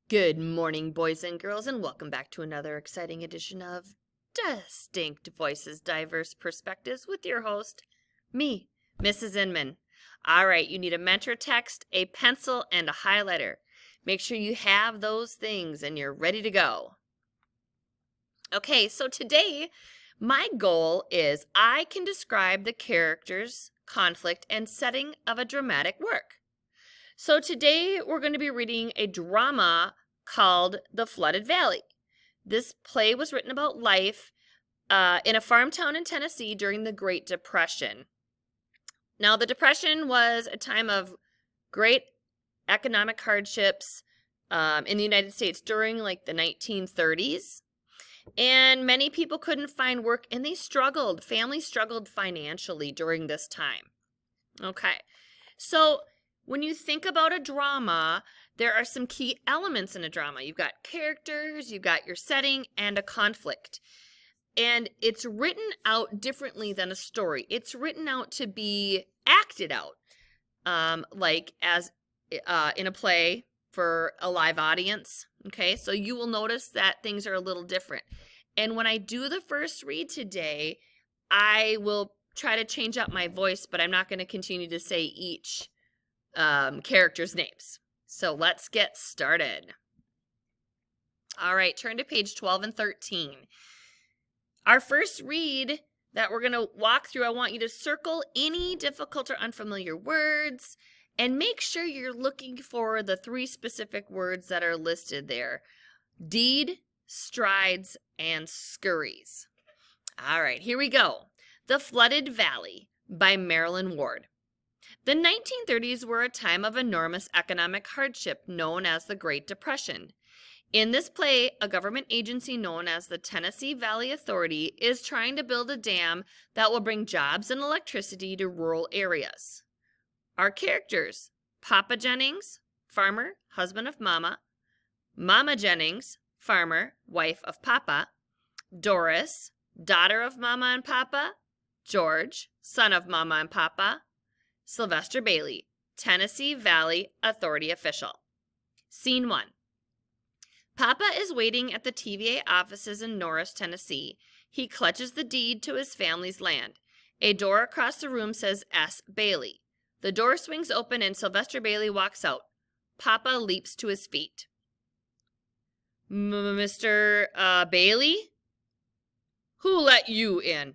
Good morning, boys and girls, and welcome back to another exciting edition of Distinct Voices, Diverse Perspectives with your host, me, Mrs. Inman. All right, you need a mentor text, a pencil, and a highlighter. Make sure you have those things and you're ready to go. Okay, so today, my goal is I can describe the characters, conflict, and setting of a dramatic work. So today we're going to be reading a drama called The Flooded Valley. This play was written about life in a farm town in Tennessee during the Great Depression. Now, the Depression was a time of great economic hardships in the United States during like the 1930s. And many people couldn't find work and they struggled. Families struggled financially during this time. Okay, so when you think about a drama, there are some key elements in a drama. You've got characters, you've got your setting, and a conflict. And it's written out differently than a story. It's written out to be acted out, like as in a play for a live audience. Okay, so you will notice that things are a little different. And when I do the first read today, I will try to change up my voice, but I'm not going to continue to say each characters' names. So let's get started. All right, turn to page 12 and 13. Our first read that we're going to walk through, I want you to circle any difficult or unfamiliar words and make sure you're looking for the three specific words that are listed there: deed, strides, and scurries. All right, here we go. The Flooded Valley by Marilyn Ward. The 1930s were a time of enormous economic hardship known as the Great Depression. In this play, a government agency known as the Tennessee Valley Authority is trying to build a dam that will bring jobs and electricity to rural areas. Our characters: Papa Jennings, farmer, husband of Mama; Mama Jennings, farmer, wife of Papa; Doris, daughter of Mama and Papa; George, son of Mama and Papa; Sylvester Bailey, Tennessee Valley Authority official. Scene 1. Papa is waiting at the TVA offices in Norris, Tennessee. He clutches the deed to his family's land. A door across the room says S. Bailey. The door swings open and Sylvester Bailey walks out. Papa leaps to his feet. Mr. Bailey? Who let you in?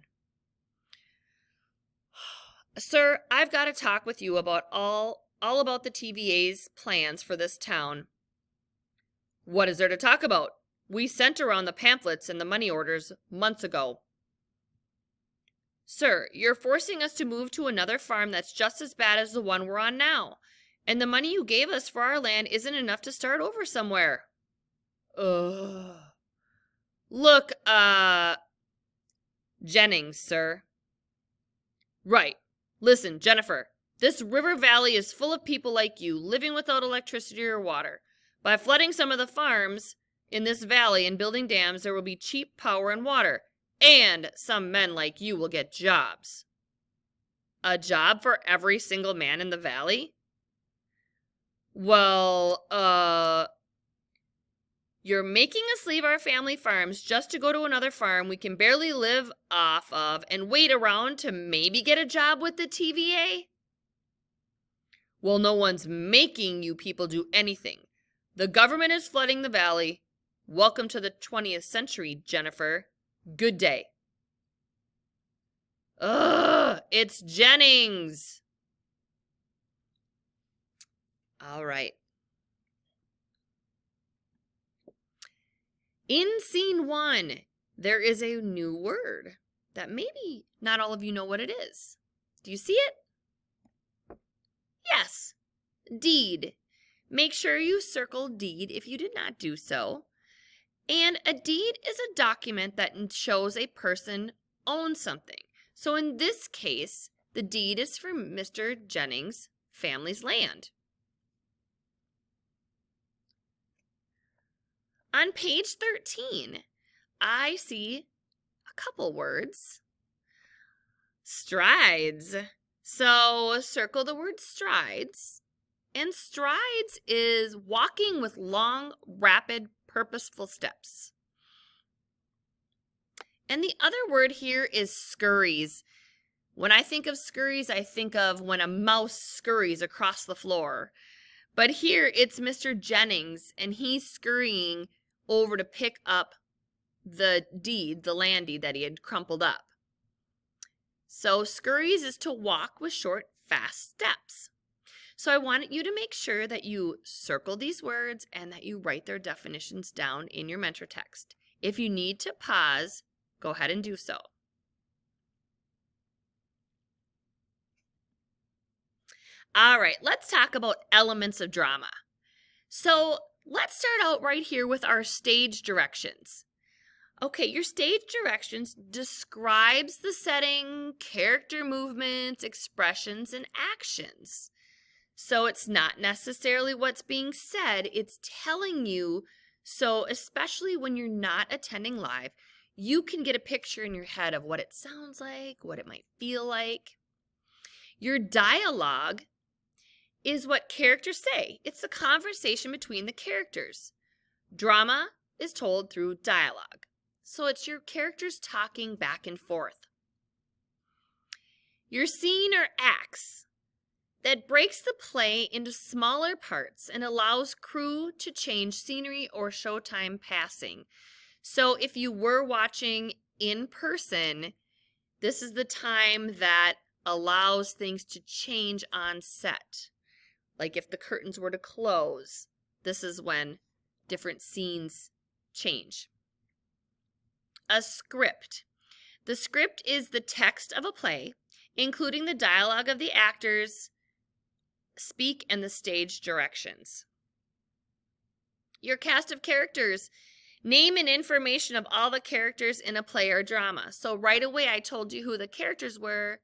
Sir, I've got to talk with you about all about the TVA's plans for this town. What is there to talk about? We sent around the pamphlets and the money orders months ago. Sir, you're forcing us to move to another farm that's just as bad as the one we're on now. And the money you gave us for our land isn't enough to start over somewhere. Look, Jennings, sir. Right. Listen, Jennifer, this river valley is full of people like you, living without electricity or water. By flooding some of the farms in this valley and building dams, there will be cheap power and water, and some men like you will get jobs. A job for every single man in the valley? Well, you're making us leave our family farms just to go to another farm we can barely live off of and wait around to maybe get a job with the TVA? Well, no one's making you people do anything. The government is flooding the valley. Welcome to the 20th century, Jennifer. Good day. It's Jennings. All right. In scene 1, there is a new word that maybe not all of you know what it is. Do you see it? Yes, deed. Make sure you circle deed if you did not do so. And a deed is a document that shows a person owns something. So in this case, the deed is for Mr. Jennings' family's land. On page 13, I see a couple words. Strides. So circle the word strides And strides is walking with long, rapid, purposeful steps. And the other word here is scurries. When I think of scurries, I think of when a mouse scurries across the floor. But here it's Mr. Jennings, and he's scurrying over to pick up the deed, the land deed that he had crumpled up. So scurries is to walk with short, fast steps. So I want you to make sure that you circle these words and that you write their definitions down in your mentor text. If you need to pause, go ahead and do so. All right, let's talk about elements of drama. So let's start out right here with our stage directions. Okay, your stage directions describes the setting, character movements, expressions, and actions. So it's not necessarily what's being said, it's telling you. So especially when you're not attending live, you can get a picture in your head of what it sounds like, what it might feel like. Your dialogue is what characters say. It's the conversation between the characters. Drama is told through dialogue. So it's your characters talking back and forth. Your scene or acts that breaks the play into smaller parts and allows crew to change scenery or showtime passing. So if you were watching in person, this is the time that allows things to change on set. Like if the curtains were to close, this is when different scenes change. A script. The script is the text of a play, including the dialogue of the actors, speak, and the stage directions. Your cast of characters. Name and information of all the characters in a play or drama. So right away I told you who the characters were,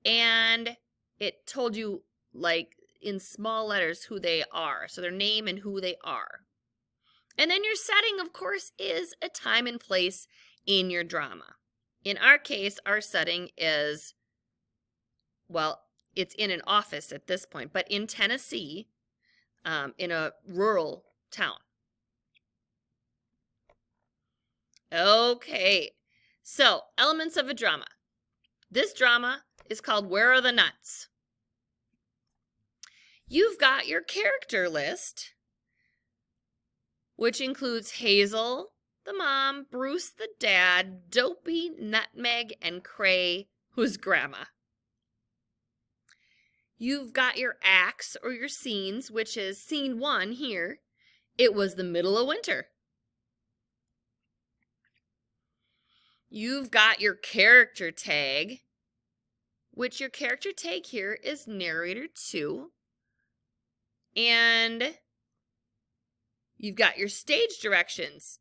and it told you like in small letters who they are. So their name and who they are. And then your setting, of course, is a time and place in your drama. In our case, our setting is, well, it's in an office at this point, but in Tennessee, in a rural town. Okay, so elements of a drama. This drama is called Where Are the Nuts? You've got your character list, which includes Hazel, the mom, Bruce, the dad, Dopey, Nutmeg, and Cray, who's grandma. You've got your acts or your scenes, which is scene 1 here. It was the middle of winter. You've got your character tag, which your character tag here is narrator 2. And you've got your stage directions.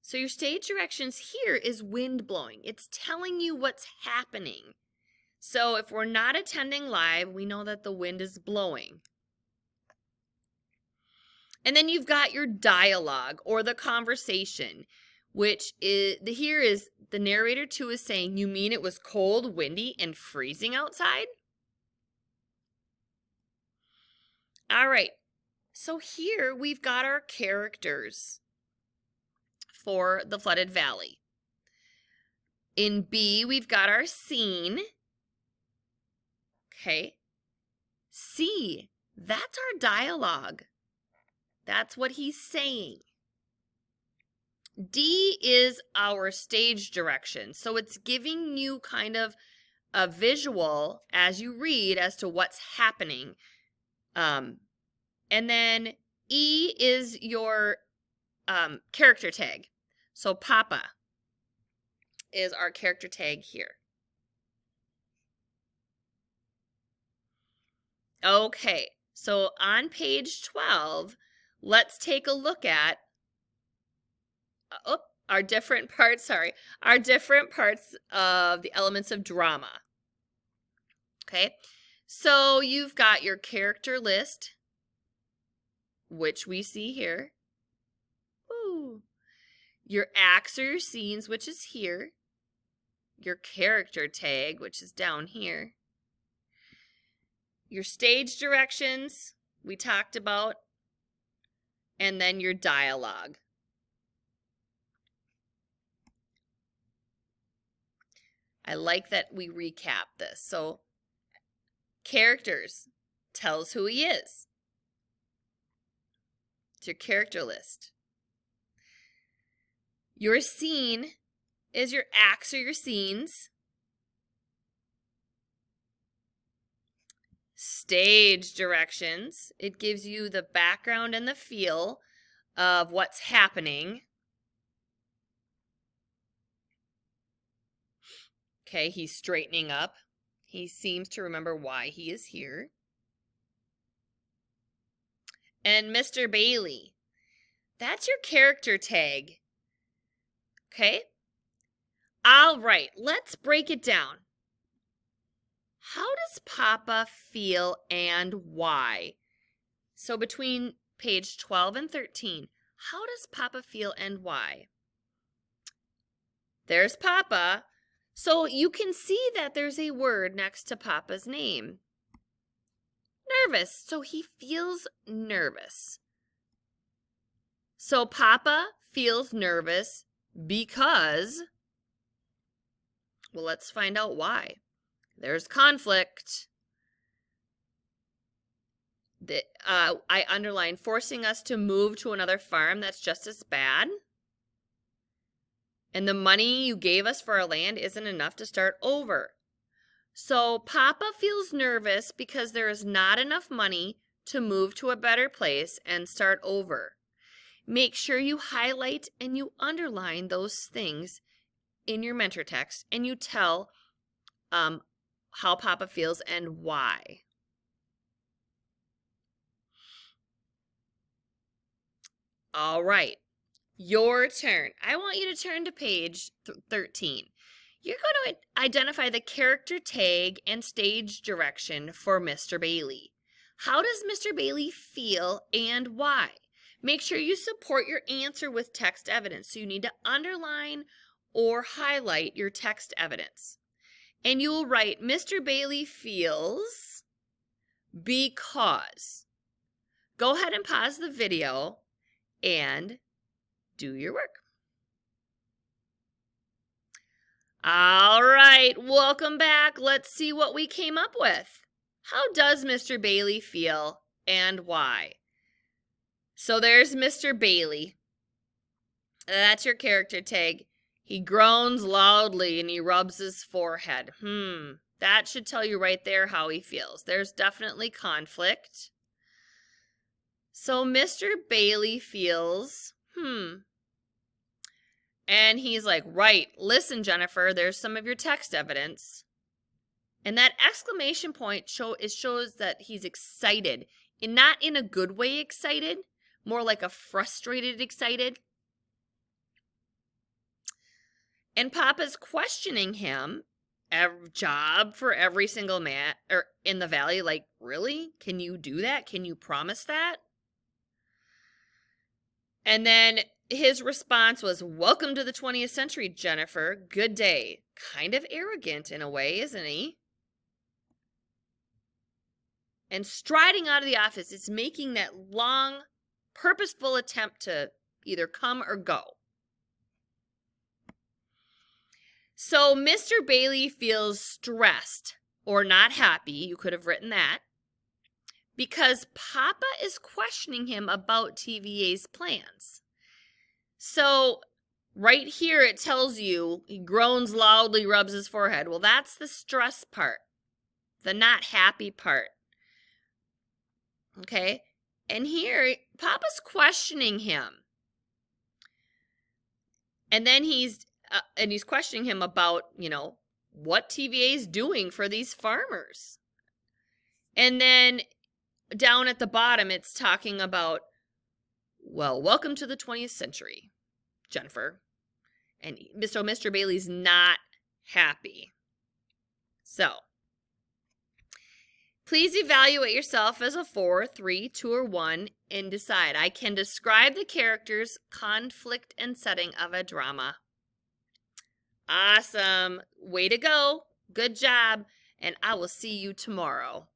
So your stage directions here is wind blowing. It's telling you what's happening. So if we're not attending live, we know that the wind is blowing. And then you've got your dialogue or the conversation, which is here is the narrator 2 is saying, you mean it was cold, windy, and freezing outside? All right. So here we've got our characters for the flooded valley. In B, we've got our scene. Okay. C, that's our dialogue. That's what he's saying. D is our stage direction. So it's giving you kind of a visual as you read as to what's happening. And then E is your character tag. So Papa is our character tag here. Okay, so on page 12, let's take a look at our different parts of the elements of drama. Okay, so you've got your character list, which we see here. Ooh. Your acts or your scenes, which is here. Your character tag, which is down here. Your stage directions, we talked about, and then your dialogue. I like that we recap this. So, characters tells who he is. It's your character list. Your scene is your acts or your scenes. Stage directions. It gives you the background and the feel of what's happening. Okay, he's straightening up. He seems to remember why he is here. And Mr. Bailey. That's your character tag. Okay? All right, let's break it down. How does Papa feel and why? So between page 12 and 13, how does Papa feel and why? There's Papa. So you can see that there's a word next to Papa's name. Nervous. So he feels nervous. So Papa feels nervous because, well, let's find out why. There's conflict. I underline forcing us to move to another farm that's just as bad. And the money you gave us for our land isn't enough to start over. So Papa feels nervous because there is not enough money to move to a better place and start over. Make sure you highlight and you underline those things in your mentor text and you tell how Papa feels and why. All right, your turn. I want you to turn to page 13. You're going to identify the character tag and stage direction for Mr. Bailey. How does Mr. Bailey feel and why? Make sure you support your answer with text evidence. So you need to underline or highlight your text evidence. And you will write, Mr. Bailey feels because. Go ahead and pause the video and do your work. All right, welcome back. Let's see what we came up with. How does Mr. Bailey feel and why? So there's Mr. Bailey. That's your character tag. He groans loudly and he rubs his forehead. That should tell you right there how he feels. There's definitely conflict. So Mr. Bailey feels, And he's like, right, listen, Jennifer, there's some of your text evidence. And that exclamation point shows that he's excited. And not in a good way excited, more like a frustrated excited. And Papa's questioning him, job for every single man or in the valley, like, really? Can you do that? Can you promise that? And then his response was, welcome to the 20th century, Jennifer. Good day. Kind of arrogant in a way, isn't he? And striding out of the office is making that long, purposeful attempt to either come or go. So Mr. Bailey feels stressed or not happy. You could have written that. Because Papa is questioning him about TVA's plans. So right here it tells you he groans loudly, rubs his forehead. Well, that's the stress part, the not happy part. Okay? And here Papa's questioning him. And then he's questioning him about, what TVA is doing for these farmers. And then down at the bottom, it's talking about, well, welcome to the 20th century, Jennifer. And so Mr. Bailey's not happy. So, please evaluate yourself as a 4, 3, 2, or 1 and decide. I can describe the character's conflict and setting of a drama. Awesome. Way to go. Good job. And I will see you tomorrow.